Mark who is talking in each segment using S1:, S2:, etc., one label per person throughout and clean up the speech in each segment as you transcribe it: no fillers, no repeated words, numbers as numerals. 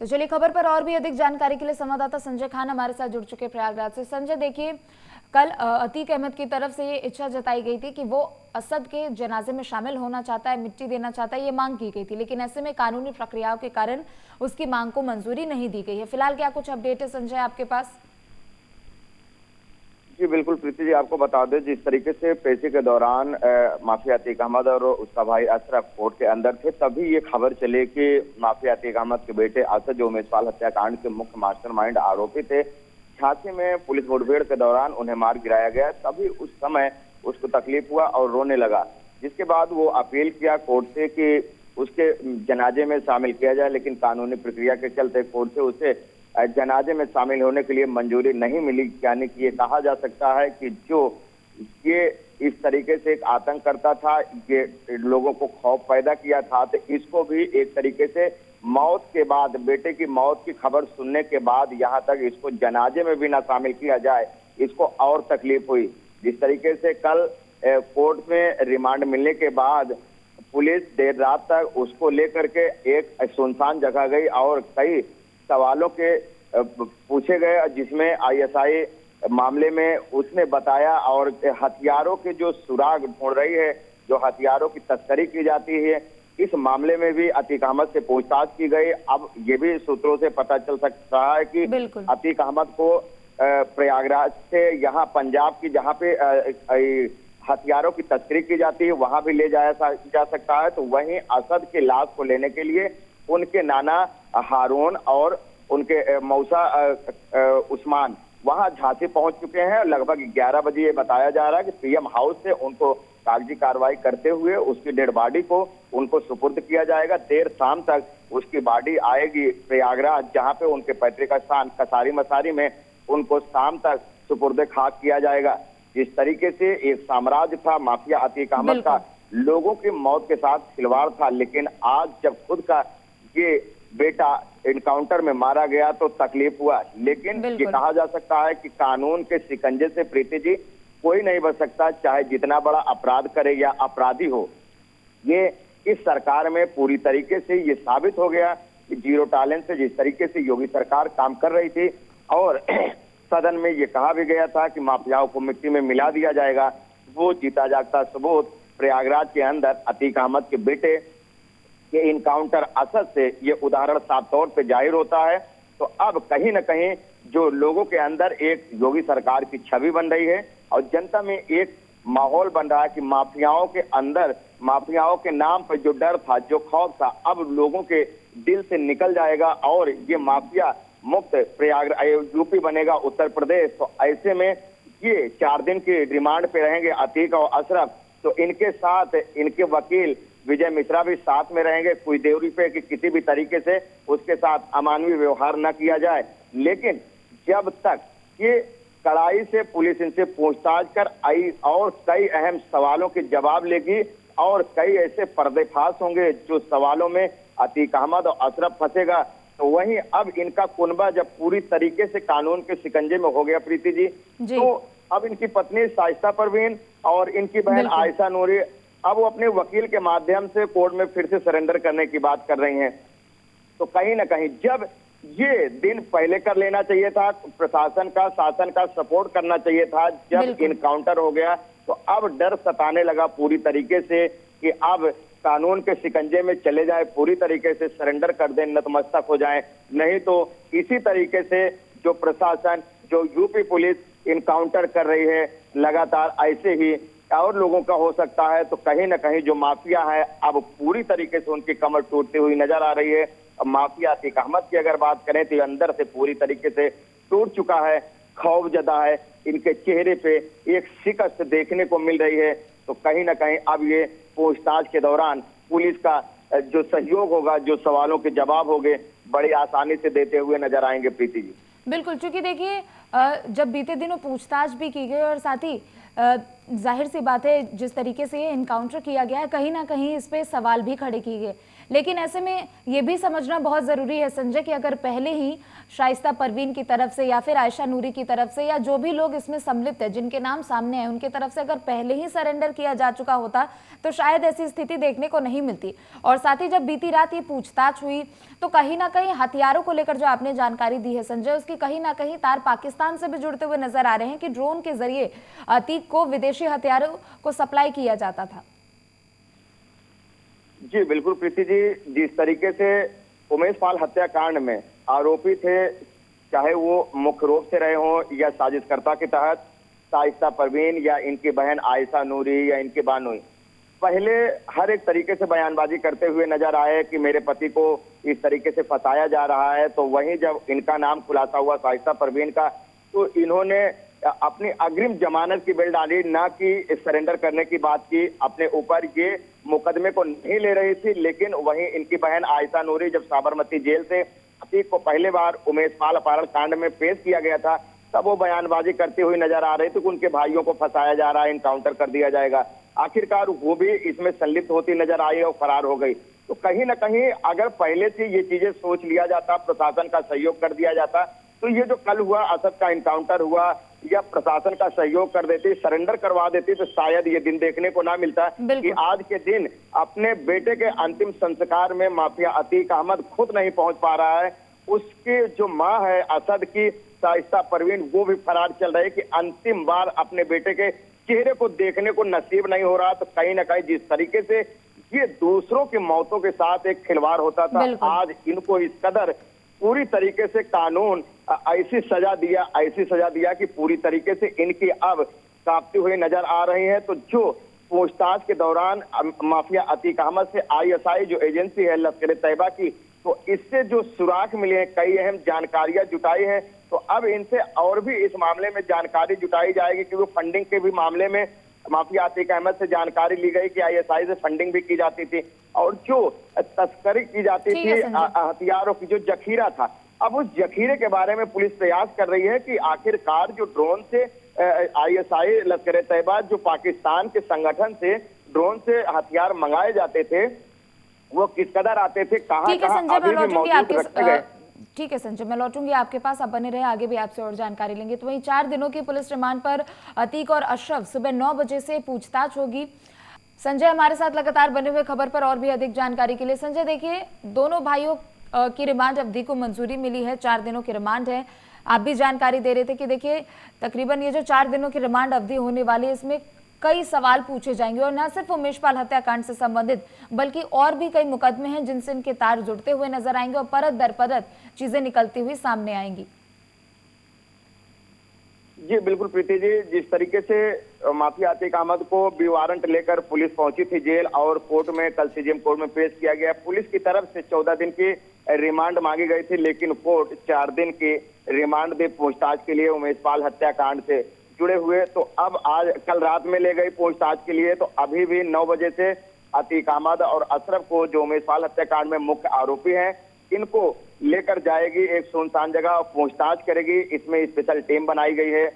S1: तो चलिए खबर पर और भी अधिक जानकारी के लिए संवाददाता संजय खान हमारे साथ जुड़ चुके प्रयागराज से। संजय, देखिए कल अतीक अहमद की तरफ से ये इच्छा जताई गई थी कि वो असद के जनाजे में शामिल होना चाहता है, मिट्टी देना चाहता है, ये मांग की गई थी, लेकिन ऐसे में कानूनी प्रक्रियाओं के कारण उसकी मांग को मंजूरी नहीं दी गई है। फिलहाल क्या कुछ अपडेट है संजय आपके पास?
S2: जी बिल्कुल प्रीति जी, आपको बता दें जिस तरीके से पेशी के दौरान माफिया अतीक अहमद और उसका भाई अशरफ कोर्ट के अंदर थे, तभी ये खबर चली कि माफिया अतीक अहमद के बेटे असद, जो उमेशपाल हत्याकांड के मुख्य मास्टरमाइंड आरोपी थे, झांसी में पुलिस मुठभेड़ के दौरान उन्हें मार गिराया गया। तभी उस समय उसको तकलीफ हुआ और रोने लगा, जिसके बाद वो अपील किया कोर्ट से कि उसके जनाजे में शामिल किया जाए, लेकिन कानूनी प्रक्रिया के चलते कोर्ट से उसे जनाजे में शामिल होने के लिए मंजूरी नहीं मिली। यानी कि ये कहा जा सकता है कि जो ये इस तरीके से एक आतंक करता था, ये लोगों को खौफ पैदा किया था, तो इसको भी एक तरीके से मौत के बाद, बेटे की मौत की खबर सुनने के बाद यहाँ तक इसको जनाजे में भी ना शामिल किया जाए, इसको और तकलीफ हुई। जिस तरीके से कल कोर्ट में रिमांड मिलने के बाद पुलिस देर रात तक उसको लेकर के एक सुनसान जगह गई और कई सवालों के पूछे गए, जिसमें आईएसआई मामले में उसने बताया और हथियारों के जो सुराग ढूंढ रही है, जो हथियारों की तस्करी की जाती है, इस मामले में भी अतीक अहमद से पूछताछ की गई। अब ये भी सूत्रों से पता चल सकता है कि अतीक अहमद को प्रयागराज से यहाँ पंजाब की जहाँ पे हथियारों की तस्करी की जाती है वहां भी ले जाया जा सकता है। तो वहीं असद के लाश को लेने के लिए उनके नाना हारून और उनके मौसा उस्मान वहां झांसी पहुंच चुके हैं। लगभग 11 बजे ये बताया जा रहा है कि पीएम हाउस से उनको कागजी कार्रवाई करते हुए उसकी डेड बॉडी को उनको सुपुर्द किया जाएगा। देर शाम तक उसकी बॉडी आएगी प्रयागराज, जहां पे उनके पैतृक स्थान कसारी मसारी में उनको शाम तक सुपुर्द खाक किया जाएगा। जिस तरीके से एक साम्राज्य था माफिया अतीक अहमद का, लोगों की मौत के साथ खिलवाड़ था, लेकिन आज जब खुद का ये बेटा एनकाउंटर में मारा गया तो तकलीफ हुआ। लेकिन ये कहा जा सकता है कि कानून के शिकंजे से प्रीति जी कोई नहीं बच सकता, चाहे जितना बड़ा अपराध करे या अपराधी हो। ये इस सरकार में पूरी तरीके से ये साबित हो गया कि जीरो टॉलरेंस से जिस तरीके से योगी सरकार काम कर रही थी और सदन में ये कहा भी गया था कि माफियाओं को मिट्टी में मिला दिया जाएगा, वो जीता जागता सबूत प्रयागराज के अंदर अतीक अहमद के बेटे के इनकाउंटर असद से ये उदाहरण साफ तौर पे जाहिर होता है। तो अब कहीं न कहीं जो लोगों के अंदर एक योगी सरकार की छवि बन रही है और जनता में एक माहौल बन रहा है कि माफियाओं के अंदर, माफियाओं के नाम पर जो डर था, जो खौफ था, अब लोगों के दिल से निकल जाएगा और ये माफिया मुक्त प्रयागराज यूपी बनेगा, उत्तर प्रदेश। तो ऐसे में ये 4 दिन की रिमांड पे रहेंगे अतीक और अशरफ, तो इनके साथ इनके वकील विजय मिश्रा भी साथ में रहेंगे, कोई देवरी पे कि किसी भी तरीके से उसके साथ अमानवीय व्यवहार न किया जाए। लेकिन जब तक ये कड़ाई से पुलिस इनसे पूछताछ कर आई और कई अहम सवालों के जवाब लेगी और कई ऐसे पर्देफाश होंगे जो सवालों में अतीक अहमद और अशरफ फंसेगा, तो वहीं अब इनका कुनबा जब पूरी तरीके से कानून के शिकंजे में हो गया प्रीति जी, तो अब इनकी पत्नी शाइस्ता परवीन और इनकी बहन आयशा नूरी अब वो अपने वकील के माध्यम से कोर्ट में फिर से सरेंडर करने की बात कर रही हैं। तो कहीं ना कहीं जब ये दिन पहले कर लेना चाहिए था, प्रशासन का, शासन का सपोर्ट करना चाहिए था, जब इनकाउंटर हो गया तो अब डर सताने लगा पूरी तरीके से कि अब कानून के शिकंजे में चले जाए, पूरी तरीके से सरेंडर कर दें, नतमस्तक हो जाए। नहीं तो इसी तरीके से जो प्रशासन, जो यूपी पुलिस इनकाउंटर कर रही है लगातार, ऐसे ही और लोगों का हो सकता है। तो कहीं ना कहीं जो माफिया है अब पूरी तरीके से उनकी कमर टूटती हुई नजर आ रही है। अब माफिया अतीक अहमद की अगर बात करें तो अंदर से पूरी तरीके से टूट चुका है, खौफजदा है, इनके चेहरे पे एक शिकस्त देखने को मिल रही है। तो कहीं ना कहीं अब ये पूछताछ के दौरान पुलिस का जो सहयोग होगा, जो सवालों के जवाब होंगे, बड़ी आसानी से देते हुए नजर आएंगे प्रीति जी।
S1: बिल्कुल, चूंकि देखिए जब बीते दिनों पूछताछ भी की गई और साथ ही जाहिर सी बात है जिस तरीके से ये इनकाउंटर किया गया है कहीं ना कहीं इस पे सवाल भी खड़े किए गए, लेकिन ऐसे में ये भी समझना बहुत ज़रूरी है संजय कि अगर पहले ही शाइस्ता परवीन की तरफ से या फिर आयशा नूरी की तरफ से या जो भी लोग इसमें सम्मिलित है जिनके नाम सामने हैं उनकी तरफ से अगर पहले ही सरेंडर किया जा चुका होता तो शायद ऐसी स्थिति देखने को नहीं मिलती। और साथ ही जब बीती रात ये पूछताछ हुई तो कहीं ना कहीं हथियारों को लेकर जो आपने जानकारी दी है संजय, उसकी कहीं ना कहीं तार पाकिस्तान से भी जुड़ते हुए नजर आ रहे हैं कि ड्रोन के जरिए अतीक को विदेशी हथियारों को सप्लाई किया जाता था।
S2: जी बिल्कुल प्रीति जी, जिस तरीके से उमेश पाल हत्याकांड में आरोपी थे, चाहे वो मुख्य रूप से रहे हों या साजिशकर्ता के तहत शाइस्ता परवीन या इनकी बहन आयशा नूरी या इनकी बानोई, पहले हर एक तरीके से बयानबाजी करते हुए नजर आए कि मेरे पति को इस तरीके से फंसाया जा रहा है। तो वहीं जब इनका नाम खुलासा हुआ शाइस्ता परवीन का, तो इन्होंने अपनी अग्रिम जमानत की बिल डाली, ना कि सरेंडर करने की बात की। अपने ऊपर ये मुकदमे को नहीं ले रही थी, लेकिन वहीं इनकी बहन आयशा नूरी जब साबरमती जेल से अतीक को पहले बार उमेश पाल अपहरण कांड में पेश किया गया था, तब वो बयानबाजी करती हुई नजर आ रही थी कि उनके भाइयों को फंसाया जा रहा है, इनकाउंटर कर दिया जाएगा। आखिरकार वो भी इसमें संलिप्त होती नजर आई और फरार हो गई। तो कहीं ना कहीं अगर पहले से ये चीजें सोच लिया जाता, प्रशासन का सहयोग कर दिया जाता, तो ये जो कल हुआ असद का इनकाउंटर हुआ या प्रशासन का सहयोग कर देती, सरेंडर करवा देती, तो शायद ये दिन देखने को ना मिलता कि आज के दिन अपने बेटे के अंतिम संस्कार में माफिया अतीक अहमद खुद नहीं पहुंच पा रहा है। उसकी जो मां है असद की शाइस्ता परवीन, वो भी फरार चल रही है कि अंतिम बार अपने बेटे के चेहरे को देखने को नसीब नहीं हो रहा। तो कहीं ना कहीं जिस तरीके से ये दूसरों की मौतों के साथ एक खिलवाड़ होता था, आज इनको इस कदर पूरी तरीके से कानून ऐसी सजा दिया कि पूरी तरीके से इनकी अब कांपती हुई नजर आ रही है। तो जो पूछताछ के दौरान माफिया अतीक अहमद से आईएसआई जो एजेंसी है लश्कर तैयबा की, तो इससे जो सुराग मिले हैं, कई अहम जानकारियां जुटाई हैं। तो अब इनसे और भी इस मामले में जानकारी जुटाई जाएगी कि वो फंडिंग के भी मामले में माफिया अतीक अहमद से जानकारी ली गई कि आईएसआई से फंडिंग भी की जाती थी और जो तस्करी की जाती थी हथियारों की, जो जखीरा था, अब उस जखीरे के बारे में पुलिस प्रयास कर रही है कि आखिरकार जो ड्रोन से आईएसआई लश्कर तैयबा जो पाकिस्तान के संगठन से ड्रोन से हथियार मंगाए जाते थे, वो किस कदर आते थे, कहाँ कहाँ अभी भी मौजूद रखे गए।
S1: ठीक है संजय, मैं लौटूंगी आपके पास, आप बने रहे, आगे भी आपसे और जानकारी लेंगे। तो वहीं 4 दिनों की पुलिस रिमांड पर अतीक और अशरफ सुबह 9 बजे से पूछताछ होगी। संजय हमारे साथ लगातार बने हुए खबर पर और भी अधिक जानकारी के लिए। संजय देखिए, दोनों भाइयों की रिमांड अवधि को मंजूरी मिली है, 4 दिनों की रिमांड है। आप भी जानकारी दे रहे थे कि देखिए तकरीबन ये जो 4 दिनों की रिमांड अवधि होने वाली है, इसमें कई सवाल पूछे जाएंगे और न सिर्फ उमेश पाल हत्याकांड से संबंधित बल्कि और भी कई मुकदमे हैं जिनसे इनके तार जुड़ते हुए नजर आएंगे और परत दर परत चीजें निकलती हुई सामने आएंगी।
S2: जी बिल्कुल प्रीति जी, जिस तरीके से माफिया अतीक अहमद को बी वारंट लेकर पुलिस पहुंची थी जेल और कोर्ट में कल सीजेएम कोर्ट में पेश किया गया। पुलिस की तरफ से 14 दिन की रिमांड मांगी गई थी, लेकिन कोर्ट 4 दिन की रिमांड दे पूछताछ के लिए उमेश पाल हत्याकांड से जुड़े हुए। तो अब आज कल रात में ले गई पूछताछ के लिए। तो अभी भी 9 बजे से अतीक अहमद और अशरफ को, जो उमेश पाल हत्याकांड में मुख्य आरोपी हैं, इनको लेकर जाएगी एक सुनसान जगह और पूछताछ करेगी। इसमें स्पेशल टीम बनाई गई है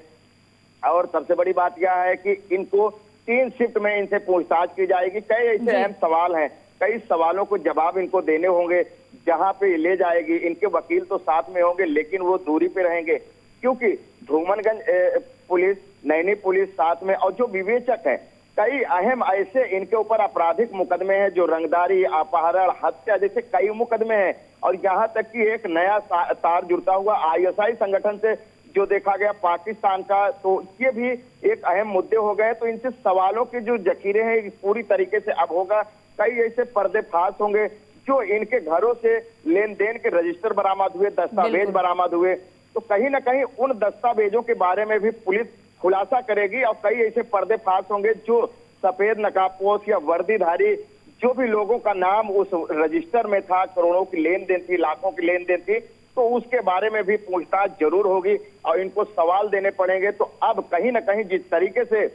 S2: और सबसे बड़ी बात यह है कि इनको 3 शिफ्ट में इनसे पूछताछ की जाएगी। कई ऐसे अहम सवाल हैं, कई सवालों को जवाब इनको देने होंगे। जहां पे ले जाएगी, इनके वकील तो साथ में होंगे लेकिन वो दूरी पे रहेंगे, क्योंकि धूमनगंज पुलिस, नैनी पुलिस साथ में, और जो विवेचक है, कई अहम ऐसे इनके ऊपर आपराधिक मुकदमे हैं, जो रंगदारी, अपहरण, हत्या जैसे कई मुकदमे हैं। और यहाँ तक कि एक नया तार जुड़ता हुआ आईएसआई संगठन से जो देखा गया पाकिस्तान का, तो ये भी एक अहम मुद्दे हो गए। तो इनसे सवालों के जो जखीरे हैं पूरी तरीके से अब होगा। कई ऐसे पर्देफाश होंगे जो इनके घरों से लेन देन के रजिस्टर बरामद हुए, दस्तावेज बरामद हुए। तो कहीं ना कहीं उन दस्तावेजों के बारे में भी पुलिस खुलासा करेगी और कई ऐसे पर्देफाश होंगे जो सफेद नकाबपोश या वर्दीधारी जो भी लोगों का नाम उस रजिस्टर में था, करोड़ों की लेन देन थी, लाखों की लेन देन थी, तो उसके बारे में भी पूछताछ जरूर होगी और इनको सवाल देने पड़ेंगे। तो अब कहीं ना कहीं जिस तरीके से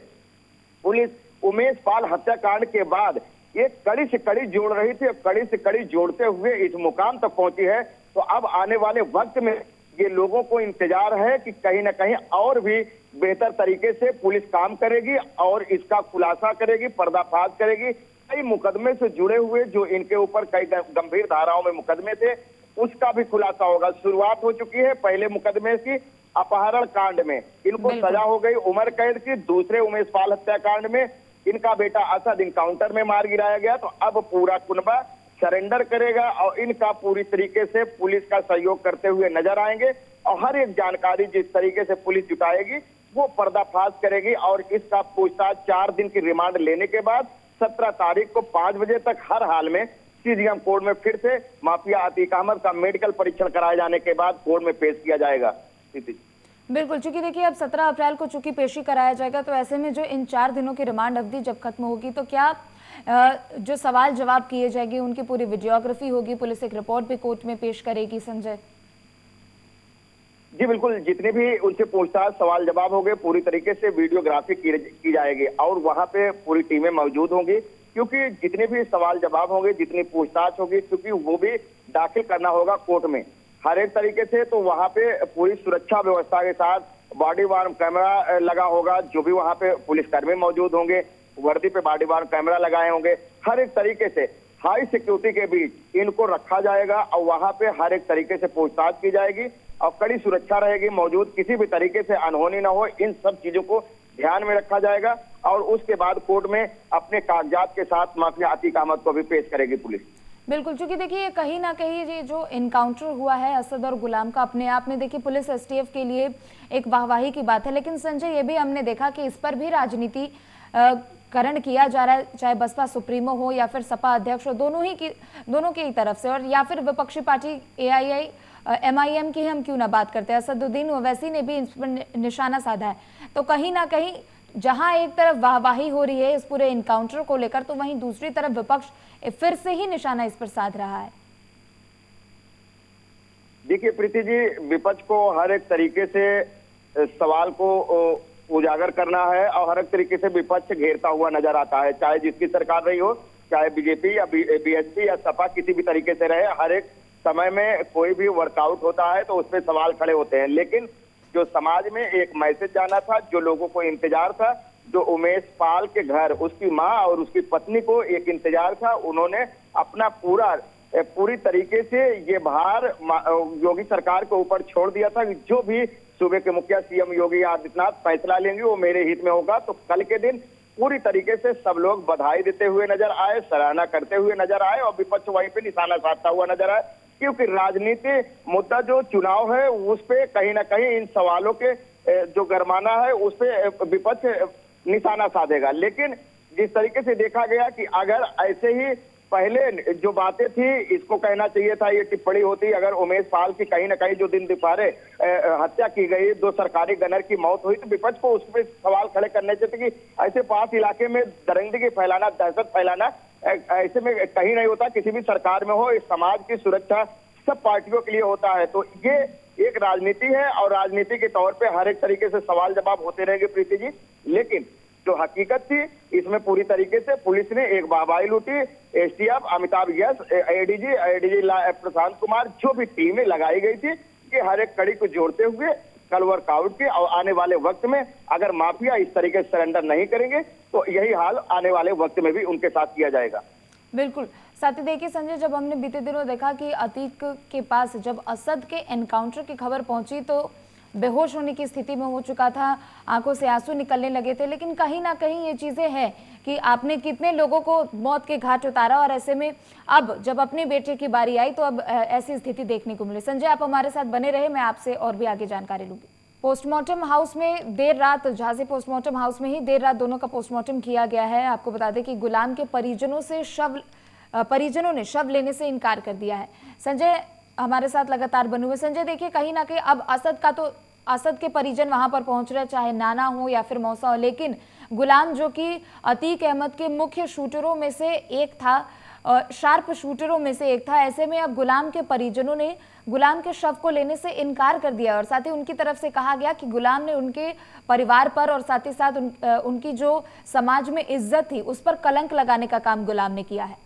S2: पुलिस उमेश पाल हत्याकांड के बाद एक कड़ी से कड़ी जोड़ रही थी, कड़ी से कड़ी जोड़ते हुए इस मुकाम तक पहुंची है। तो अब आने वाले वक्त में ये लोगों को इंतजार है कि कहीं ना कहीं और भी बेहतर तरीके से पुलिस काम करेगी और इसका खुलासा करेगी, पर्दाफाश करेगी। कई मुकदमे से जुड़े हुए जो इनके ऊपर कई गंभीर धाराओं में मुकदमे थे, उसका भी खुलासा होगा। शुरुआत हो चुकी है पहले मुकदमे की अपहरण कांड में, इनको सजा हो गई उम्र कैद की। दूसरे उमेश पाल हत्याकांड में इनका बेटा असद इनकाउंटर में मार गिराया गया। तो अब पूरा कुनबा सरेंडर करेगा और इनका पूरी तरीके से पुलिस का सहयोग करते हुए नजर आएंगे और हर एक जानकारी जिस तरीके से पुलिस जुटाएगी वो पर्दाफाश करेगी। और इसका पूछताछ 4 दिन की रिमांड लेने के बाद 17 तारीख को 5 बजे तक हर हाल में सीजीएम कोर्ट में फिर से माफिया अतीक अहमद का मेडिकल परीक्षण कराए जाने के बाद कोर्ट में पेश किया जाएगा।
S1: बिल्कुल, चूंकि देखिए अब 17 अप्रैल को चूंकि पेशी कराया जाएगा, तो ऐसे में जो इन 4 दिनों की रिमांड अवधि जब खत्म होगी तो क्या जो सवाल जवाब किए जाएंगे उनकी पूरी वीडियोग्राफी होगी, पुलिस एक रिपोर्ट भी कोर्ट में पेश करेगी संजय?
S2: जी बिल्कुल, जितने भी उनसे पूछताछ सवाल जवाब होंगे पूरी तरीके से वीडियोग्राफी की जाएगी और वहां पे पूरी टीमें मौजूद होंगी, क्योंकि जितने भी सवाल जवाब होंगे, जितनी पूछताछ होगी, क्योंकि वो भी दाखिल करना होगा कोर्ट में हर एक तरीके से। तो वहां पे पूरी सुरक्षा व्यवस्था के साथ बॉडी वार्म कैमरा लगा होगा, जो भी वहां पे पुलिसकर्मी मौजूद होंगे वर्दी पे बॉडी वार्म कैमरा लगाए होंगे। हर एक तरीके से हाई सिक्योरिटी के बीच इनको रखा जाएगा और वहां पे हर एक तरीके से पूछताछ की जाएगी और कड़ी सुरक्षा रहेगी मौजूद, किसी भी तरीके से अनहोनी ना हो, इन सब चीजों को ध्यान में रखा जाएगा। और उसके बाद कोर्ट में अपने कागजात के साथ माफिया अतीक अहमद को भी पेश करेगी पुलिस।
S1: बिल्कुल, क्योंकि देखिए कहीं ना कहीं ये जो इनकाउंटर हुआ है असद और गुलाम का, अपने आप में देखिए पुलिस एसटीएफ के लिए एक वाहवाही की बात है, लेकिन संजय ये भी हमने देखा कि इस पर भी राजनीति करण किया जा रहा है, चाहे बसपा सुप्रीमो हो या फिर सपा अध्यक्ष हो, दोनों की तरफ से, और या फिर विपक्षी पार्टी एआईआई एमआईएम की हम क्यों ना बात करते हैं, असदुद्दीन ओवैसी ने भी इस पर निशाना साधा है। तो कहीं ना कहीं जहां एक तरफ वाहवाही हो रही है इस पूरे इनकाउंटर को लेकर, तो वहीं दूसरी तरफ विपक्ष फिर से ही निशाना इस पर साध रहा है।
S2: देखिए प्रीति जी, विपक्ष को हर एक तरीके से सवाल को उजागर करना है और हर एक तरीके से विपक्ष घेरता हुआ नजर आता है, चाहे जिसकी सरकार रही हो, चाहे बीजेपी या बीएसपी या सपा किसी भी तरीके से रहे। हर एक समय में कोई भी वर्कआउट होता है तो उस पर सवाल खड़े होते हैं, लेकिन जो समाज में एक मैसेज जाना था, जो लोगों को इंतजार था, जो उमेश पाल के घर उसकी माँ और उसकी पत्नी को एक इंतजार था, उन्होंने अपना पूरी तरीके से ये भार योगी सरकार के ऊपर छोड़ दिया था कि जो भी सूबे के मुखिया सीएम योगी आदित्यनाथ फैसला लेंगे वो मेरे हित में होगा। तो कल के दिन पूरी तरीके से सब लोग बधाई देते हुए नजर आए, सराहना करते हुए नजर आए और विपक्ष वहीं पे निशाना साधता हुआ नजर आए, क्योंकि राजनीति मुद्दा जो चुनाव है उस पे कहीं ना कहीं इन सवालों के जो गरमाना है उस पे विपक्ष निशाना साधेगा। लेकिन जिस तरीके से देखा गया कि अगर ऐसे ही पहले जो बातें थी, इसको कहना चाहिए था, ये टिप्पणी होती अगर उमेश पाल की कहीं ना कहीं जो दिन दिहाड़े हत्या की गई, 2 सरकारी गनर की मौत हुई, तो विपक्ष को उस पर सवाल खड़े करने चाहिए कि ऐसे पास इलाके में दरिंदगी फैलाना, दहशत फैलाना ऐसे में कहीं नहीं होता, किसी भी सरकार में हो। इस समाज की सुरक्षा सब पार्टियों के लिए होता है। तो ये एक राजनीति है और राजनीति के तौर पे हर एक तरीके से सवाल जवाब होते रहेंगे प्रीति जी। लेकिन जो हकीकत थी इसमें पूरी तरीके से पुलिस ने एक वाहवाही लूटी। एसटीएफ, अमिताभ यश, एडीजी प्रशांत कुमार, जो भी टीमें लगाई गई थी, कि हर एक कड़ी को जोड़ते हुए कल वर्कआउट की और आने वाले वक्त में अगर माफिया इस तरीके से सरेंडर नहीं करेंगे तो यही हाल आने वाले वक्त में भी उनके साथ किया जाएगा।
S1: बिल्कुल, साथ ही देखिए संजय, जब हमने बीते दिनों देखा कि अतीक के पास जब असद के एनकाउंटर की खबर पहुंची तो बेहोश होने की स्थिति में हो चुका था, आंखों से आंसू निकलने लगे थे, लेकिन कहीं ना कहीं ये चीजें हैं कि आपने कितने लोगों को मौत के घाट उतारा और ऐसे में अब जब अपने बेटे की बारी आई तो अब ऐसी स्थिति देखने को मिली। संजय, आप हमारे साथ बने रहे, मैं आपसे और भी आगे जानकारी लूंगी। पोस्टमार्टम हाउस में देर रात, झांसी पोस्टमार्टम हाउस में ही देर रात दोनों का पोस्टमार्टम किया गया है। आपको बता दें कि गुलाम के परिजनों ने शव लेने से इनकार कर दिया है। संजय हमारे साथ लगातार बने हुए। संजय देखिए, कहीं ना कहीं अब असद के परिजन वहां पर पहुंच रहे, चाहे नाना हो या फिर मौसा हो, लेकिन गुलाम जो कि अतीक अहमद के मुख्य शूटरों में से एक था, शार्प शूटरों में से एक था, ऐसे में अब गुलाम के परिजनों ने गुलाम के शव को लेने से इनकार कर दिया और साथ ही उनकी तरफ से कहा गया कि गुलाम ने उनके परिवार पर और साथ ही साथ उनकी जो समाज में इज्जत थी उस पर कलंक लगाने का काम गुलाम ने किया है।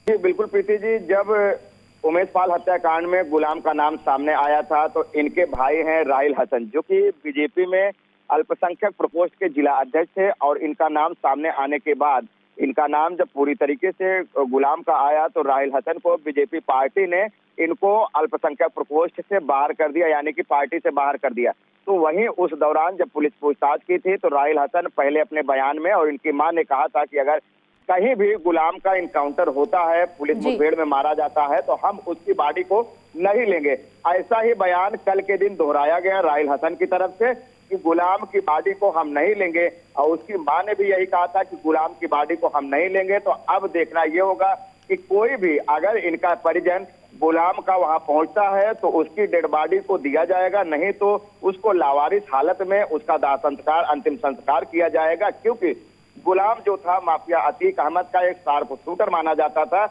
S2: जी बिल्कुल प्रीति जी, जब उमेश पाल हत्याकांड में गुलाम का नाम सामने आया था, तो इनके भाई हैं राहिल हसन, जो कि बीजेपी में अल्पसंख्यक प्रकोष्ठ के जिला अध्यक्ष थे। और इनका नाम सामने आने के बाद, इनका नाम जब पूरी तरीके से गुलाम का आया, तो राहिल हसन को बीजेपी पार्टी ने इनको अल्पसंख्यक प्रकोष्ठ से बाहर कर दिया, यानी कि पार्टी से बाहर कर दिया। तो वहीं उस दौरान जब पुलिस पूछताछ की थी, तो राहिल हसन पहले अपने बयान में, और इनकी मां ने कहा था कि अगर कहीं भी गुलाम का इनकाउंटर होता है, पुलिस मुठभेड़ में मारा जाता है, तो हम उसकी बॉडी को नहीं लेंगे। ऐसा ही बयान कल के दिन दोहराया गया राहिल हसन की तरफ से कि गुलाम की बॉडी को हम नहीं लेंगे, और उसकी मां ने भी यही कहा था कि गुलाम की बॉडी को हम नहीं लेंगे। तो अब देखना ये होगा कि कोई भी अगर इनका परिजन गुलाम का वहां पहुंचता है तो उसकी डेड बॉडी को दिया जाएगा, नहीं तो उसको लावारिस हालत में उसका दाह संस्कार, अंतिम संस्कार किया जाएगा। क्योंकि गुलाम जो था माफिया अतीक अहमद का एक शार्प शूटर माना जाता था,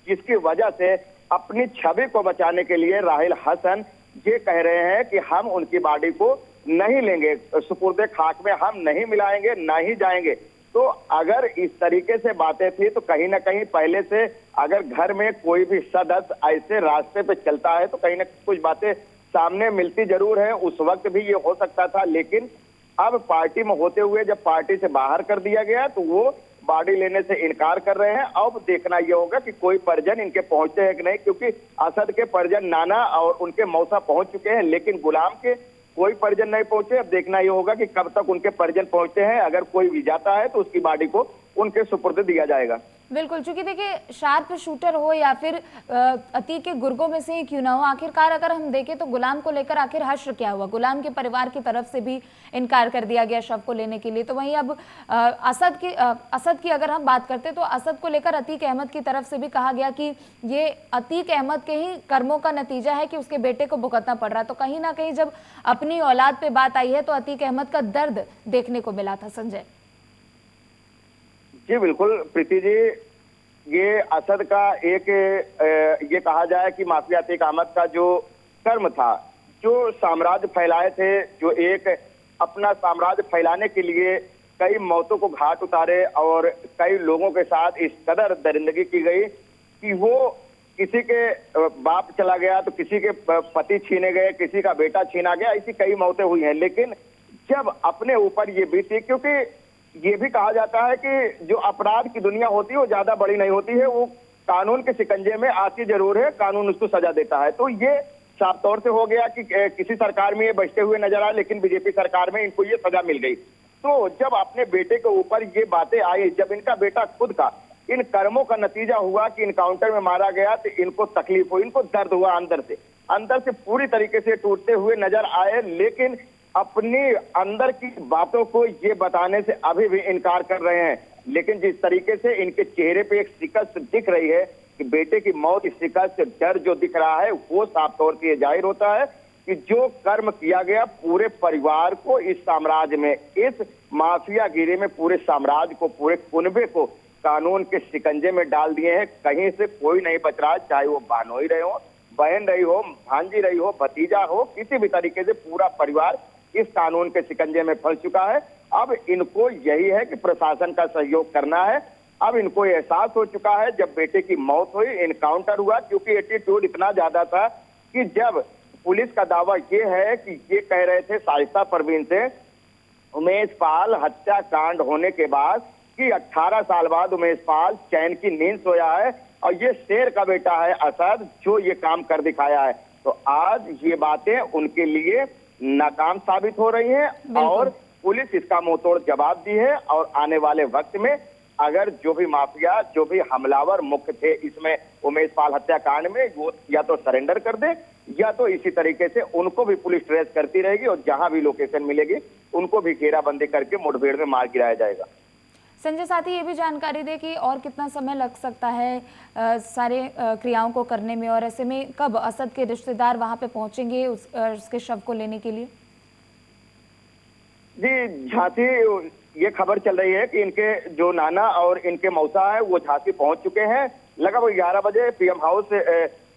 S2: जिसकी वजह से अपनी छवि को बचाने के लिए राहिल हसन ये कह रहे हैं कि हम उनकी बॉडी को नहीं लेंगे, सुपुर्दे खाक में हम नहीं मिलाएंगे, नहीं जाएंगे। तो अगर इस तरीके से बातें थी, तो कहीं ना कहीं पहले से अगर घर में कोई भी सदस्य ऐसे रास्ते पे चलता है तो कहीं ना कुछ बातें सामने मिलती जरूर है। उस वक्त भी ये हो सकता था, लेकिन अब पार्टी में होते हुए जब पार्टी से बाहर कर दिया गया तो वो बॉडी लेने से इनकार कर रहे हैं। अब देखना यह होगा कि कोई परिजन इनके पहुंचते हैं कि नहीं, क्योंकि असद के परिजन नाना और उनके मौसा पहुंच चुके हैं, लेकिन गुलाम के कोई परिजन नहीं पहुंचे। अब देखना यह होगा कि कब तक उनके परिजन पहुंचते हैं। अगर कोई भी जाता है तो उसकी बॉडी को उनके सुपुर्द दिया जाएगा।
S1: बिल्कुल, चूंकि देखिए शार्प शूटर हो या फिर अतीक के गुर्गों में से ही क्यों ना हो, आखिरकार अगर हम देखें तो गुलाम को लेकर आखिर हश्र क्या हुआ। गुलाम के परिवार की तरफ से भी इनकार कर दिया गया शव को लेने के लिए। तो वहीं अब असद की अगर हम बात करते तो असद को लेकर अतीक अहमद की तरफ से भी कहा गया कि ये अतीक अहमद के ही कर्मों का नतीजा है कि उसके बेटे को भुगतना पड़ रहा है। तो कहीं ना कहीं जब अपनी औलाद पे बात आई है तो अतीक अहमद का दर्द देखने को मिला था। संजय
S2: जी बिल्कुल प्रीति जी, ये असद का एक ये कहा जाए कि माफिया अतीक अहमद का जो कर्म था, जो साम्राज्य फैलाए थे, जो एक अपना साम्राज्य फैलाने के लिए कई मौतों को घाट उतारे और कई लोगों के साथ इस कदर दरिंदगी की गई कि वो किसी के बाप चला गया तो किसी के पति छीने गए, किसी का बेटा छीना गया, ऐसी कई मौतें हुई हैं। लेकिन जब अपने ऊपर ये बीती, क्योंकि ये भी कहा जाता है कि जो अपराध की दुनिया होती है वो ज्यादा बड़ी नहीं होती है, वो कानून के शिकंजे में आती जरूर है, कानून उसको सजा देता है। तो ये साफ तौर से हो गया कि किसी सरकार में ये बचते हुए नजर आए, लेकिन बीजेपी सरकार में इनको ये सजा मिल गई। तो जब अपने बेटे के ऊपर ये बातें आई, जब इनका बेटा खुद का इन कर्मों का नतीजा हुआ कि इनकाउंटर में मारा गया, तो इनको तकलीफ हुई, इनको दर्द हुआ, अंदर से पूरी तरीके से टूटते हुए नजर आए। लेकिन अपनी अंदर की बातों को ये बताने से अभी भी इनकार कर रहे हैं। लेकिन जिस तरीके से इनके चेहरे पे एक शिकस्त दिख रही है कि बेटे की मौत, इस शिकस्त डर जो दिख रहा है, वो साफ तौर से जाहिर होता है कि जो कर्म किया गया पूरे परिवार को, इस साम्राज्य में, इस माफियागिरी में पूरे साम्राज्य को, पूरे कुनबे को कानून के शिकंजे में डाल दिए हैं। कहीं से कोई नहीं बच रहा, चाहे वो बहनोई रहे हो, बहन रही हो, भांजी रही हो, भतीजा हो, किसी भी तरीके से पूरा परिवार इस कानून के शिकंजे में फंस चुका है। अब इनको यही है कि प्रशासन का सहयोग करना है। अब इनको एहसास हो चुका है, जब बेटे की मौत हुई, इनकाउंटर हुआ, क्योंकि एटीट्यूड इतना ज्यादा था कि जब पुलिस का दावा ये है कि ये कह रहे थे शाइस्ता परवीन से उमेश पाल हत्याकांड होने के बाद कि 18 साल बाद उमेश पाल चैन की नींद सोया है और ये शेर का बेटा है असद जो ये काम कर दिखाया है। तो आज ये बातें उनके लिए नाकाम साबित हो रही हैं और पुलिस इसका मुंहतोड़ जवाब दी है। और आने वाले वक्त में अगर जो भी माफिया, जो भी हमलावर मुख्य थे इसमें उमेश पाल हत्याकांड में, वो या तो सरेंडर कर दे या तो इसी तरीके से उनको भी पुलिस ट्रेस करती रहेगी और जहां भी लोकेशन मिलेगी उनको भी घेराबंदी करके मुठभेड़ में मार गिराया जाएगा।
S1: संजय, साथ ही ये भी जानकारी दे कि और कितना समय लग सकता है सारे क्रियाओं को करने में, और ऐसे में कब असद के रिश्तेदार वहां पे पहुंचेंगे उसके शव को लेने के लिए?
S2: जी, झांसी ये खबर चल रही है कि इनके जो नाना और इनके मौसा है वो झांसी पहुंच चुके हैं। लगभग 11 बजे पीएम हाउस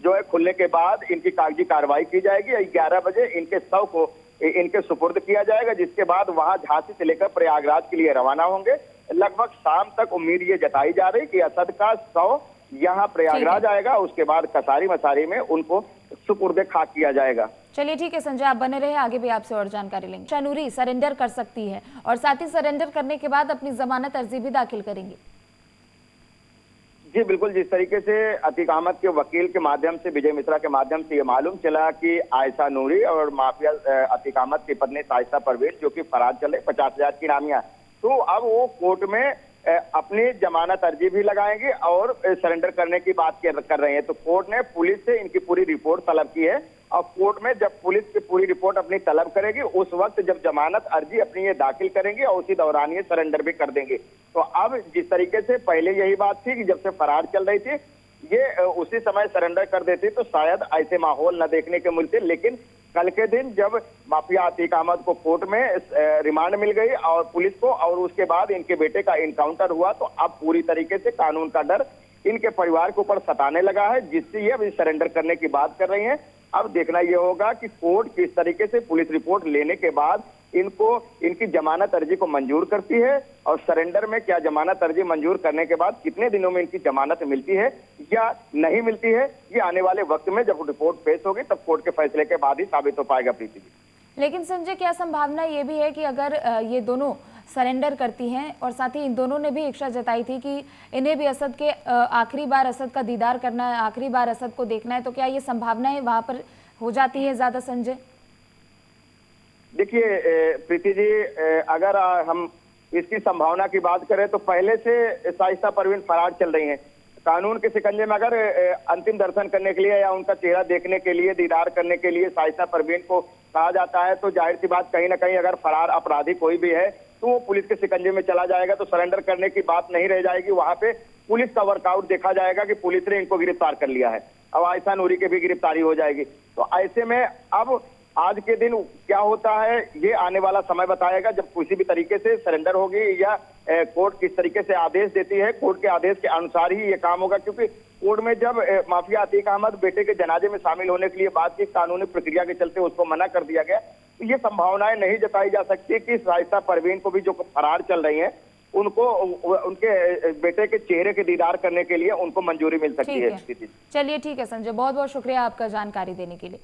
S2: जो है खुलने के बाद इनकी कागजी कार्रवाई की जाएगी। 11 बजे इनके शव को इनके सुपुर्द किया जाएगा, जिसके बाद वहां झांसी से लेकर प्रयागराज के लिए रवाना होंगे। लगभग शाम तक उम्मीद ये जताई जा रही कि असद का शव यहाँ प्रयागराज आएगा, उसके बाद कसारी मसारी में उनको सुपुर्दे खाक किया जाएगा।
S1: चलिए ठीक है संजय, आप बने रहे, आगे भी आपसे और जानकारी लेंगे। शानूरी सरेंडर कर सकती है और साथ ही सरेंडर करने के बाद अपनी जमानत अर्जी भी दाखिल करेंगी।
S2: जी बिल्कुल, जिस तरीके से अतीक अहमद के वकील के माध्यम से, विजय मिश्रा के माध्यम से ये मालूम चला कि आयशा नूरी और माफिया अतीक अहमद की पत्नी शाइस्ता परवीन जो कि फरार चले 50,000 की नामिया, तो अब वो कोर्ट में अपनी जमानत अर्जी भी लगाएंगे और सरेंडर करने की बात कर रहे हैं। तो कोर्ट ने पुलिस से इनकी पूरी रिपोर्ट तलब की है और कोर्ट में जब पुलिस की पूरी रिपोर्ट अपनी तलब करेगी उस वक्त जब जमानत अर्जी अपनी ये दाखिल करेंगे और उसी दौरान ये सरेंडर भी कर देंगे। तो अब जिस तरीके से पहले यही बात थी कि जब से फरार चल रही थी ये उसी समय सरेंडर कर देती तो शायद ऐसे माहौल न देखने के मिलते, लेकिन कल के दिन जब माफिया अतीक अहमद को कोर्ट में रिमांड मिल गई और पुलिस को, और उसके बाद इनके बेटे का इनकाउंटर हुआ, तो अब पूरी तरीके से कानून का डर इनके परिवार के ऊपर सताने लगा है, जिससे ये अभी सरेंडर करने की बात कर रही हैं। अब देखना यह होगा कि कोर्ट किस तरीके से पुलिस रिपोर्ट लेने के बाद इनको इनकी जमानत अर्जी को मंजूर करती है और सरेंडर में क्या जमानत अर्जी मंजूर करने के बाद कितने दिनों में इनकी जमानत मिलती है या नहीं मिलती है, ये आने वाले वक्त में जब रिपोर्ट पेश होगी तब कोर्ट के फैसले के बाद ही साबित हो पाएगा। प्रीति जी,
S1: लेकिन संजय क्या संभावना ये भी है कि अगर ये दोनों सरेंडर करती हैं और साथ ही इन दोनों ने भी इच्छा जताई थी कि इन्हें भी असद के आखिरी बार असद का दीदार करना है, आखिरी बार असद को देखना है, तो क्या ये संभावनाएं वहां पर हो जाती है ज्यादा संजय?
S2: देखिए प्रीति जी, अगर हम इसकी संभावना की बात करें तो पहले से शाइस्ता परवीन फरार चल रही हैं। कानून के शिकंजे में अगर अंतिम दर्शन करने के लिए या उनका चेहरा देखने के लिए, दीदार करने के लिए शाइस्ता परवीन को कहा जाता है तो जाहिर सी बात कहीं ना कहीं अगर फरार अपराधी कोई भी है तो वो पुलिस के शिकंजे में चला जाएगा, तो सरेंडर करने की बात नहीं रह जाएगी। वहां पे पुलिस का वर्कआउट देखा जाएगा कि पुलिस ने इनको गिरफ्तार कर लिया है, अब आयशा नूरी की भी गिरफ्तारी हो जाएगी। तो ऐसे में अब आज के दिन क्या होता है ये आने वाला समय बताएगा, जब किसी भी तरीके से सरेंडर होगी या कोर्ट किस तरीके से आदेश देती है, कोर्ट के आदेश के अनुसार ही ये काम होगा। क्योंकि कोर्ट में जब माफिया अतीक अहमद बेटे के जनाजे में शामिल होने के लिए बातचीत कानूनी प्रक्रिया के चलते उसको मना कर दिया गया, तो ये संभावनाएं नहीं जताई जा सकती कि शाइस्ता परवीन को भी जो फरार चल रही है उनको उनके बेटे के चेहरे के दीदार करने के लिए उनको मंजूरी मिल सकती है।
S1: चलिए ठीक है संजय, बहुत बहुत शुक्रिया आपका जानकारी देने के लिए।